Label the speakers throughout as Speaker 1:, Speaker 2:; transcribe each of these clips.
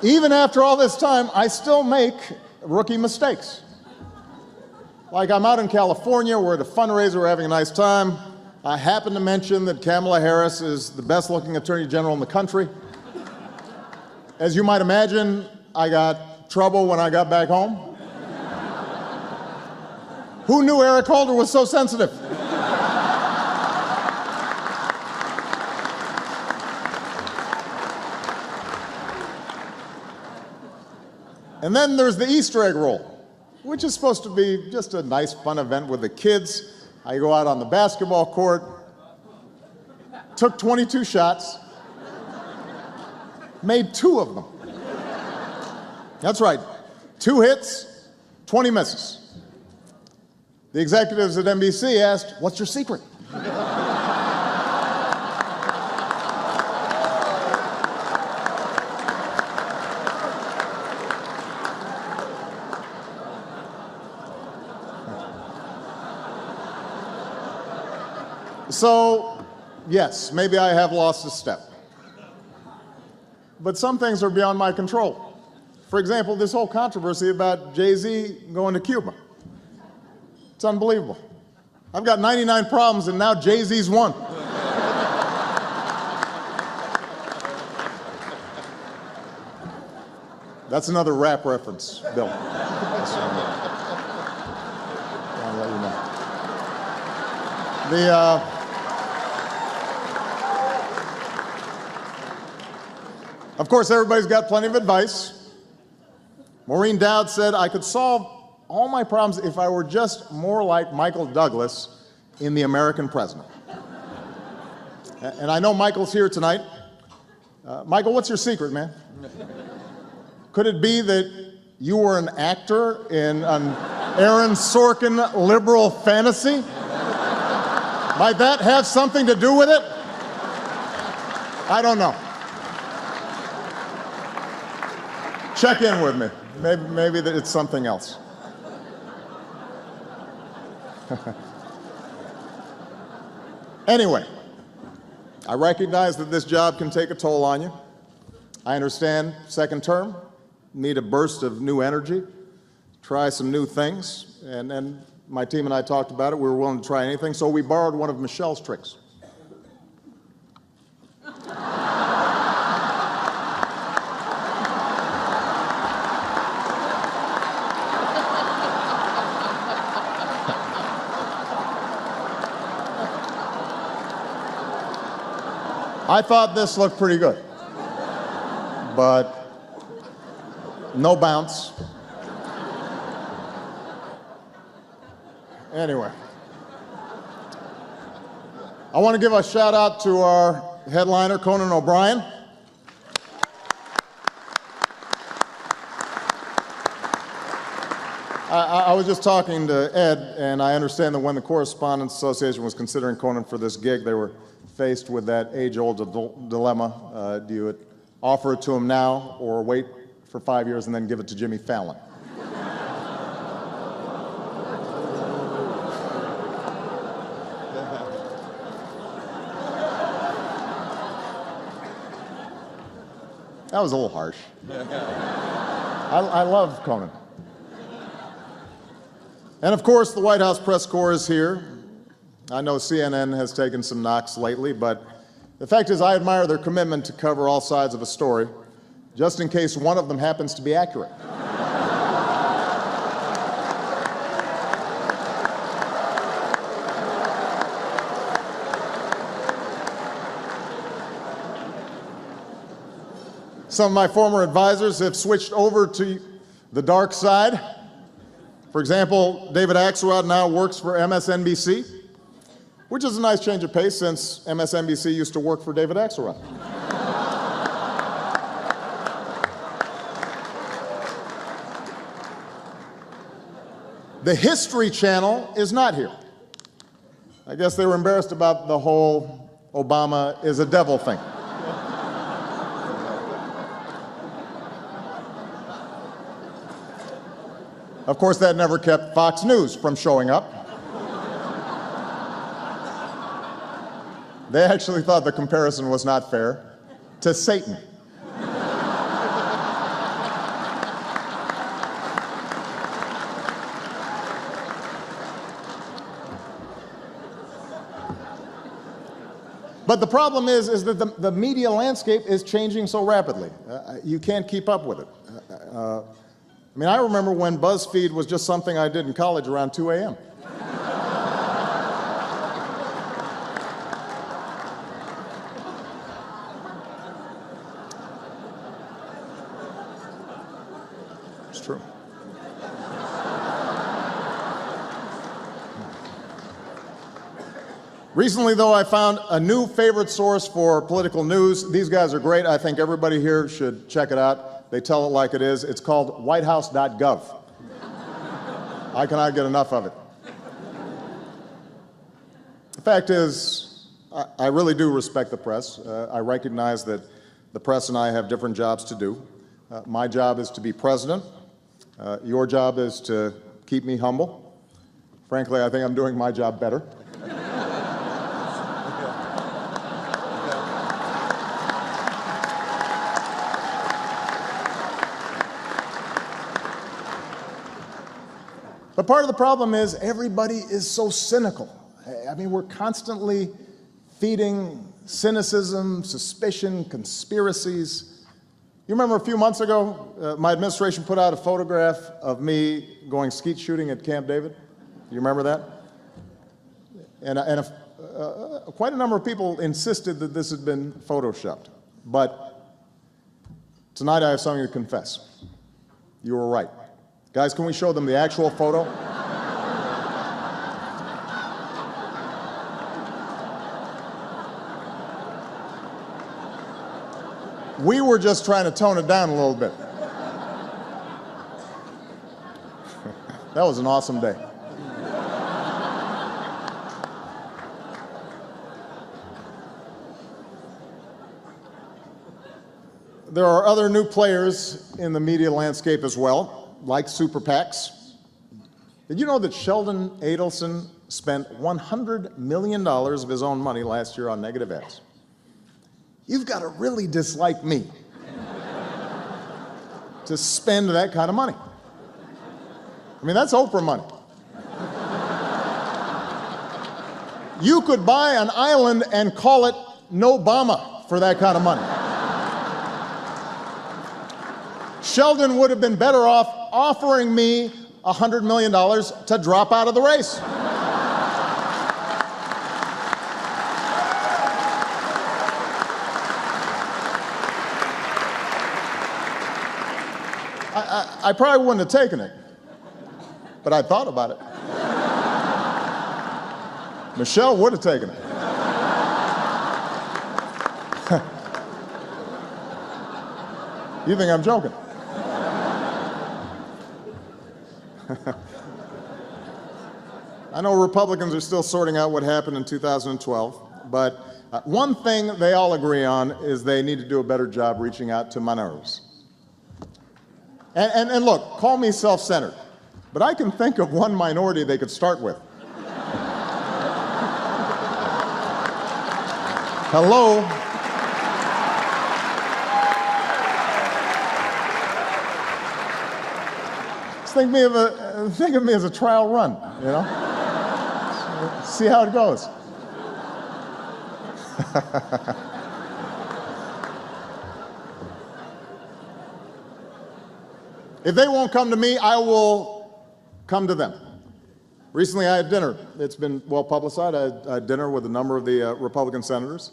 Speaker 1: Even after all this time, I still make rookie mistakes. Like I'm out in California, we're at a fundraiser, we're having a nice time. I happen to mention that Kamala Harris is the best looking attorney general in the country. As you might imagine, I got trouble when I got back home. Who knew Eric Holder was so sensitive? And then there's the Easter egg roll, which is supposed to be just a nice, fun event with the kids. I go out on the basketball court, took 22 shots, made 2 of them. That's right, 2 hits, 20 misses. The executives at NBC asked, "What's your secret?" So, yes, maybe I have lost a step. But some things are beyond my control. For example, this whole controversy about Jay-Z going to Cuba. It's unbelievable. I've got 99 problems and now Jay-Z's one. That's another rap reference, Bill. I'll let you know. Of course, everybody's got plenty of advice. Maureen Dowd said, "I could solve all my problems if I were just more like Michael Douglas in The American President." And I know Michael's here tonight. Michael, what's your secret, man? Could it be that you were an actor in an Aaron Sorkin liberal fantasy? Might that have something to do with it? I don't know. Check in with me. Maybe that it's something else. Anyway, I recognize that this job can take a toll on you. I understand second term, need a burst of new energy, try some new things, and my team and I talked about it. We were willing to try anything, so we borrowed one of Michelle's tricks. I thought this looked pretty good, but no bounce. Anyway, I want to give a shout out to our headliner, Conan O'Brien. I was just talking to Ed, and I understand that when the Correspondents Association was considering Conan for this gig, they were faced with that age-old dilemma. Do you offer it to him now or wait for 5 years and then give it to Jimmy Fallon? That was a little harsh. I love Conan. And of course, the White House press corps is here. I know CNN has taken some knocks lately, but the fact is I admire their commitment to cover all sides of a story, just in case one of them happens to be accurate. Some of my former advisors have switched over to the dark side. For example, David Axelrod now works for MSNBC, which is a nice change of pace since MSNBC used to work for David Axelrod. The History Channel is not here. I guess they were embarrassed about the whole Obama is a devil thing. Of course, that never kept Fox News from showing up. They actually thought the comparison was not fair to Satan. But the problem is that the media landscape is changing so rapidly. You can't keep up with it. I mean, I remember when BuzzFeed was just something I did in college around 2 a.m. It's true. Recently, though, I found a new favorite source for political news. These guys are great. I think everybody here should check it out. They tell it like it is. It's called whitehouse.gov. I cannot get enough of it. The fact is, I really do respect the press. I recognize that the press and I have different jobs to do. My job is to be president. Your job is to keep me humble. Frankly, I think I'm doing my job better. But part of the problem is everybody is so cynical. I mean, we're constantly feeding cynicism, suspicion, conspiracies. You remember a few months ago, my administration put out a photograph of me going skeet shooting at Camp David? You remember that? And quite a number of people insisted that this had been photoshopped. But tonight I have something to confess. You were right. Guys, can we show them the actual photo? We were just trying to tone it down a little bit. That was an awesome day. There are other new players in the media landscape as well, like super PACs. Did you know that Sheldon Adelson spent $100 million of his own money last year on negative ads? You've got to really dislike me to spend that kind of money. I mean, that's Oprah money. You could buy an island and call it Nobama for that kind of money. Sheldon would have been better off offering me $100 million to drop out of the race. I probably wouldn't have taken it, but I thought about it. Michelle would have taken it. You think I'm joking? I know Republicans are still sorting out what happened in 2012, but one thing they all agree on is they need to do a better job reaching out to minorities. And look, call me self-centered, but I can think of one minority they could start with. Hello? Think of me as a trial run, you know? See how it goes. If they won't come to me, I will come to them. Recently, I had dinner. It's been well publicized. I had dinner with a number of the Republican senators.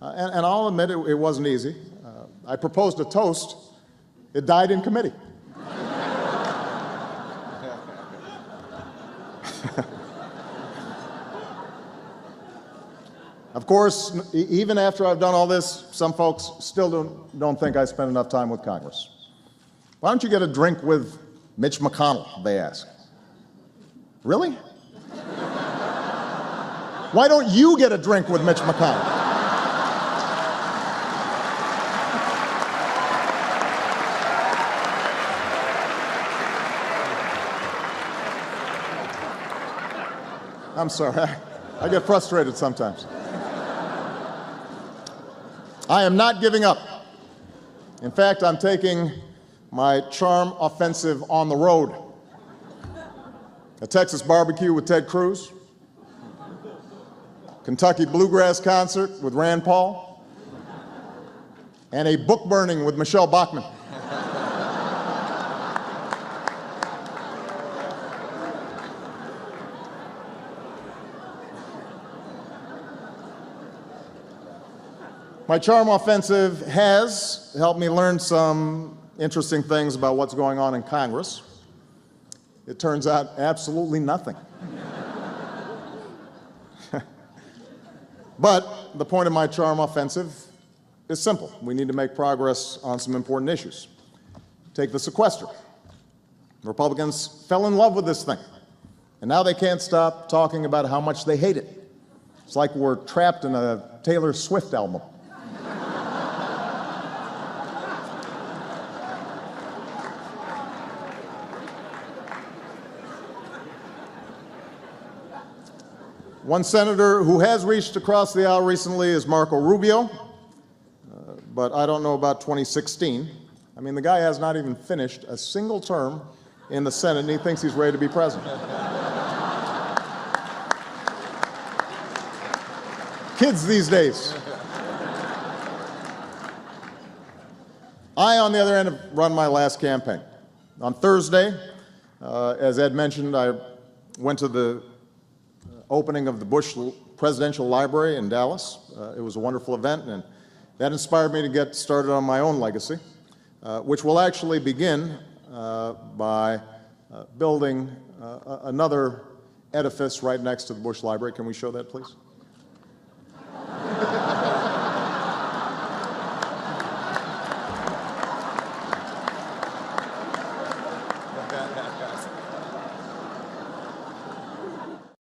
Speaker 1: And I'll admit it wasn't easy. I proposed a toast. It died in committee. Of course, even after I've done all this, some folks still don't think I spend enough time with Congress. Why don't you get a drink with Mitch McConnell, they ask. Really? Why don't you get a drink with Mitch McConnell? I'm sorry, I get frustrated sometimes. I am not giving up. In fact, I'm taking my charm offensive on the road. A Texas barbecue with Ted Cruz, Kentucky bluegrass concert with Rand Paul, and a book burning with Michelle Bachmann. My charm offensive has helped me learn some interesting things about what's going on in Congress. It turns out absolutely nothing. But the point of my charm offensive is simple. We need to make progress on some important issues. Take the sequester. Republicans fell in love with this thing, and now they can't stop talking about how much they hate it. It's like we're trapped in a Taylor Swift album. One senator who has reached across the aisle recently is Marco Rubio, but I don't know about 2016. I mean, the guy has not even finished a single term in the Senate, and he thinks he's ready to be president. Kids these days. I, on the other hand, have run my last campaign. On Thursday, as Ed mentioned, I went to the opening of the Bush Presidential Library in Dallas. It was a wonderful event, and that inspired me to get started on my own legacy, which will actually begin by building another edifice right next to the Bush Library. Can we show that, please?